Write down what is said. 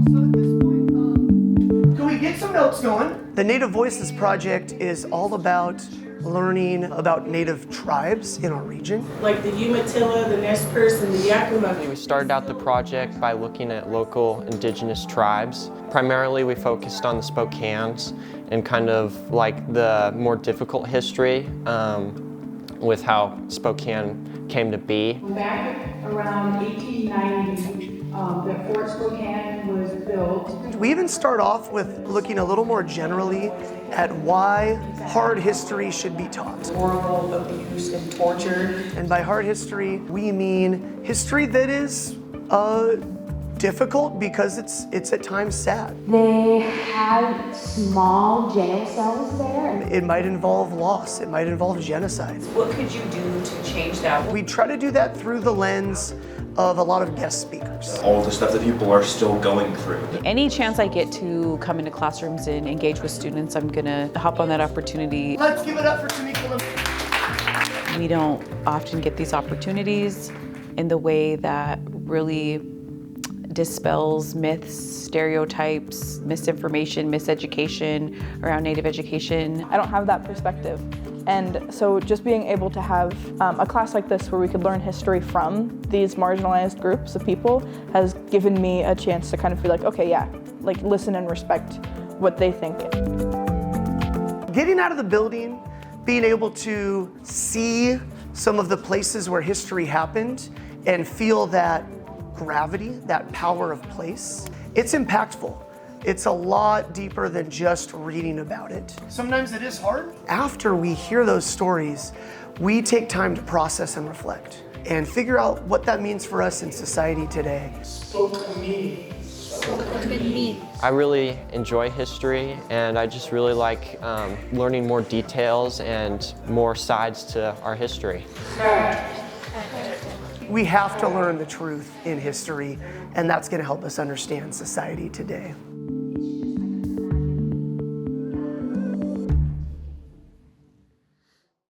Can we get some notes going? The Native Voices Project is all about learning about Native tribes in our region. Like the Umatilla, the Nez Perce, and the Yakima. We started out the project by looking at local indigenous tribes. Primarily we focused on the Spokanes and kind of like the more difficult history with how Spokane came to be. Back around 1890, the Fort Spokane was built. We even start off with looking a little more generally at why hard history should be taught. Horrible abuse and torture. And by hard history, we mean history that is difficult because it's at times sad. They had small jail cells there. It might involve loss, it might involve genocide. What could you do to change that? We try to do that through the lens of a lot of guest speakers. All the stuff that people are still going through. Any chance I get to come into classrooms and engage with students, I'm gonna hop on that opportunity. Let's give it up for Tamika. We don't often get these opportunities in the way that really dispels myths, stereotypes, misinformation, miseducation around Native education. I don't have that perspective. And so just being able to have a class like this where we could learn history from these marginalized groups of people has given me a chance to kind of feel like, okay, yeah, like listen and respect what they think. Getting out of the building, being able to see some of the places where history happened and feel that gravity, that power of place, it's impactful. It's a lot deeper than just reading about it. Sometimes it is hard. After we hear those stories, we take time to process and reflect and figure out what that means for us in society today. I really enjoy history, and I just really like learning more details and more sides to our history. We have to learn the truth in history, and that's going to help us understand society today.